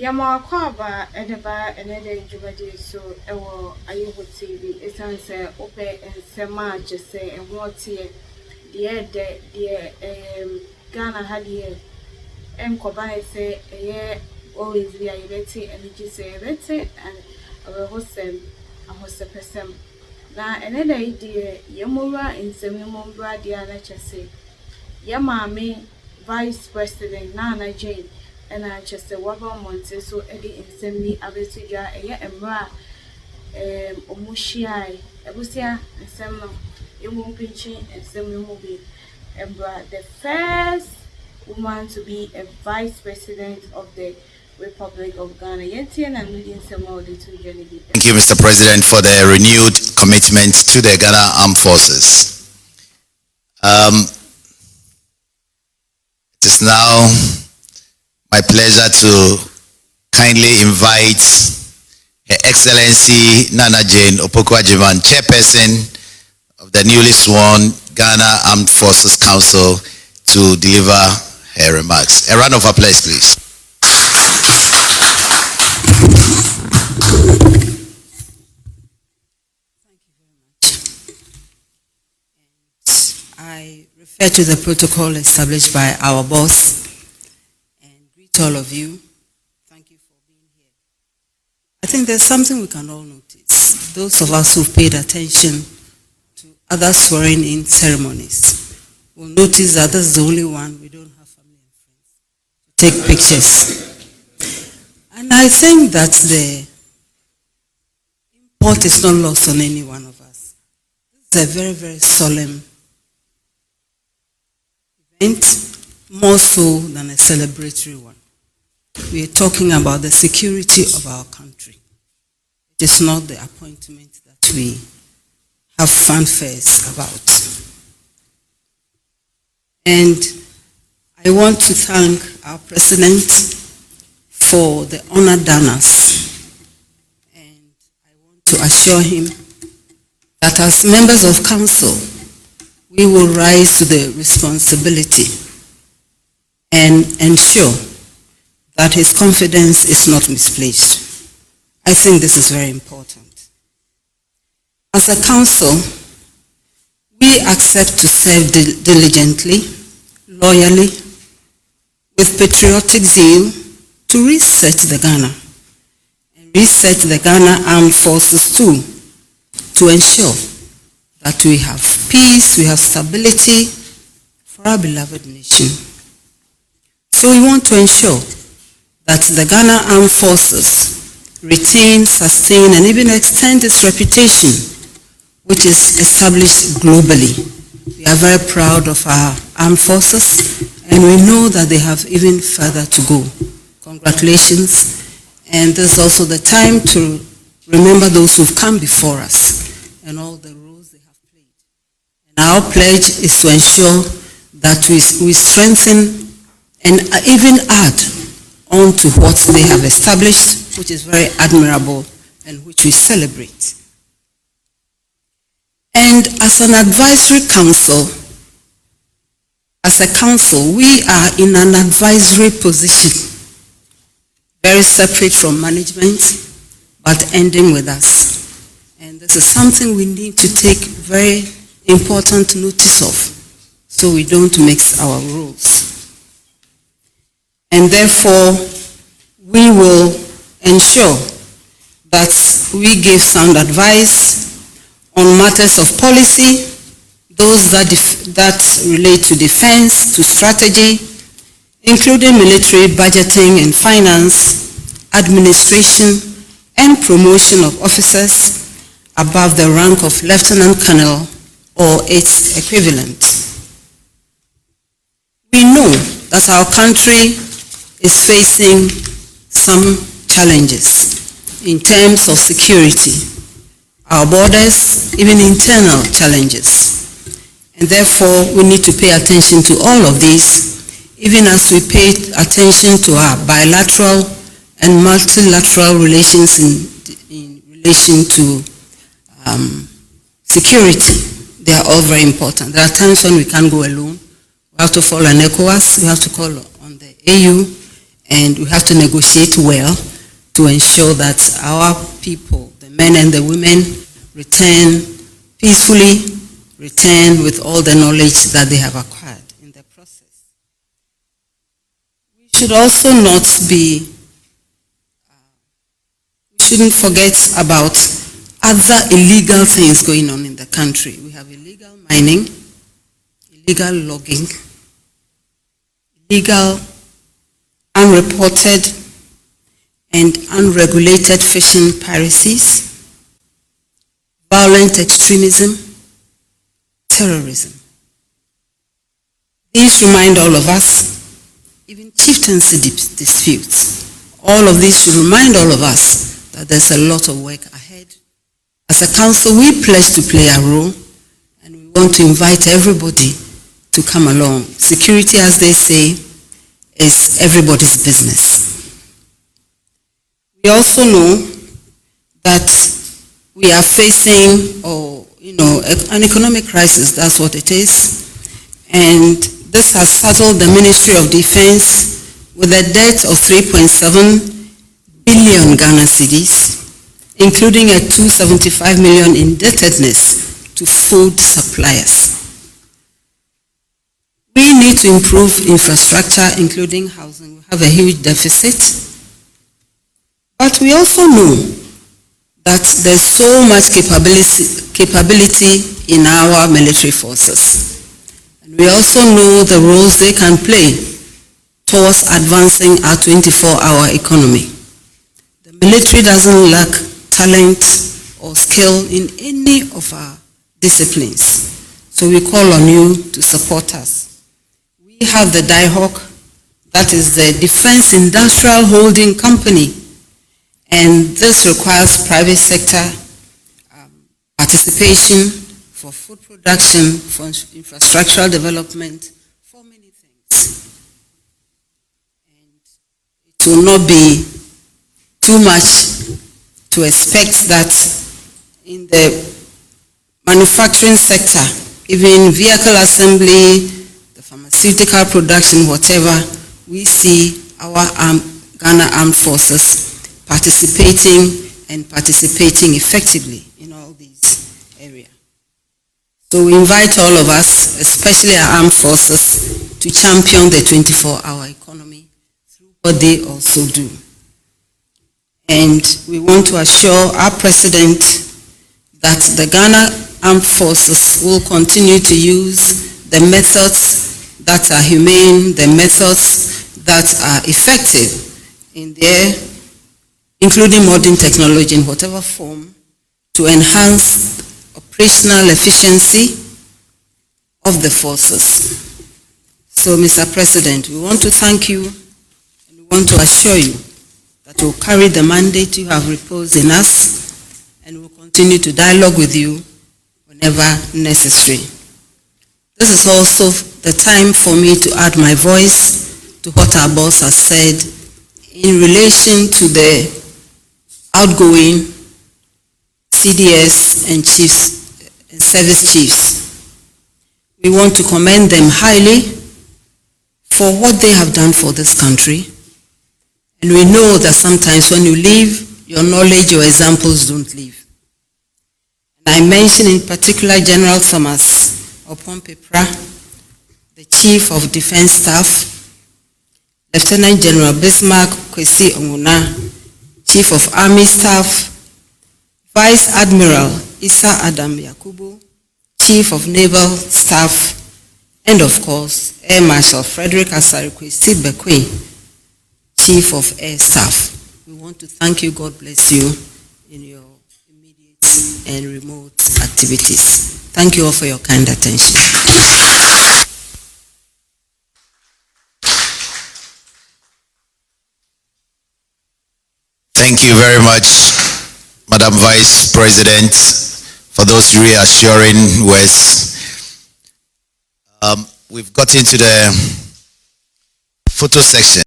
Yama kwaba edeba enede jubadi so ewo ayeho TV esanse ope ensema jese enwotie de Ghana hadie enkoba ese eye always be ayebeti energy say ebeti and our hosem ahosepesem na enede idie yemura ensemimumbra dia na chese yamame Vice President Naana Jane and I just a waba monte so Eddie in Semi Abesija a emra Omushiai Ebusia and Semno Emu Pinchi and Semi Mubi Embra the first woman to be a Vice President of the Republic of Ghana. Yetian and Nudian Semo the two journey. Thank you, Mr. President, for the renewed commitment to the Ghana Armed Forces. It is now my pleasure to kindly invite Her Excellency Naana Jane Opoku-Agyeman, Chairperson of the newly sworn Ghana Armed Forces Council, to deliver her remarks. A round of applause, please. Thank you very much. I refer to the protocol established by our boss and greet all of you. Thank you for being here. I think there's something we can all notice. Those of us who've paid attention to other swearing-in ceremonies will notice that this is the only one we don't have family and friends to take pictures. And I think that the import is not lost on any one of us. This is a very, very solemn event, more so than a celebratory one. We are talking about the security of our country. It is not the appointment that we have fanfares about. And I want to thank our President for the honor done us. And I want to assure him that as members of council, we will rise to the responsibility and ensure that his confidence is not misplaced. I think this is very important. As a council, we accept to serve diligently, loyally, with patriotic zeal to reset the Ghana and reset the Ghana Armed Forces too, to ensure that we have peace, we have stability for our beloved nation. So we want to ensure that the Ghana Armed Forces retain, sustain, and even extend its reputation, which is established globally. We are very proud of our armed forces, and we know that they have even further to go. Congratulations. And this is also the time to remember those who've come before us and all the roles they have played. And our pledge is to ensure that we strengthen and even add on to what they have established, which is very admirable and which we celebrate. And as an advisory council, as a council, we are in an advisory position, very separate from management, but ending with us. And this is something we need to take very important notice of, so we don't mix our roles. And therefore, we will ensure that we give sound advice on matters of policy, those that relate to defense, to strategy, including military budgeting and finance, administration, and promotion of officers above the rank of lieutenant colonel or its equivalent. We know that our country is facing some challenges in terms of security, our borders, even internal challenges. And therefore, we need to pay attention to all of these, even as we pay attention to our bilateral and multilateral relations in relation to security. They are all very important. There are times when we can't go alone. We have to follow an ECOWAS, we have to call on the AU, and we have to negotiate well to ensure that our people, the men and the women, return peacefully, return with all the knowledge that they have acquired in the process. We should also not be, we shouldn't forget about other illegal things going on in the country. We have illegal mining, illegal logging, illegal, unreported, and unregulated fishing piracies, violent extremism, terrorism. These remind all of us, even chieftaincy disputes, all of these should remind all of us that there's a lot of work ahead. As a council, we pledge to play a role, and we want to invite everybody to come along. Security, as they say, is everybody's business. We also know that we are facing, an economic crisis. That's what it is. And this has saddled the Ministry of Defense with a debt of 3.7 billion Ghana cedis, including a 275 million indebtedness to food suppliers. We need to improve infrastructure, including housing. We have a huge deficit. But we also know that there's so much capability in our military forces. And we also know the roles they can play towards advancing our 24-hour economy. The military doesn't lack talent or skill in any of our disciplines. So we call on you to support us. We have the DIHOC, that is the Defense Industrial Holding Company, and this requires private sector participation for food production, for infrastructural development, for many things. And it will not be too much to expect that in the manufacturing sector, even vehicle assembly, the pharmaceutical production, whatever, we see our Ghana Armed Forces participating effectively in all these areas. So we invite all of us, especially our armed forces, to champion the 24-hour economy through what they also do. And we want to assure our president that the Ghana Armed Forces will continue to use the methods that are humane, the methods that are effective in their, including modern technology in whatever form, to enhance operational efficiency of the forces. So, Mr. President, we want to thank you and we want to assure you that we'll carry the mandate you have reposed in us and we'll continue to dialogue with you whenever necessary. This is also the time for me to add my voice to what our boss has said in relation to the outgoing CDS and chiefs and service chiefs. We want to commend them highly for what they have done for this country. And we know that sometimes when you leave, your knowledge, your examples don't leave. And I mention in particular General Thomas Opompepra, the Chief of Defense Staff, Lieutenant General Bismarck Kwesi Onguna, Chief of Army Staff, Vice Admiral Issa Adam Yakubu, Chief of Naval Staff, and of course, Air Marshal Frederick Asarikwesi Bekwe, Chief of Air Staff. We want to thank you. God bless you in your immediate and remote activities. Thank you all for your kind attention. Thank you very much, Madam Vice President, for those reassuring words. We've got into the photo section.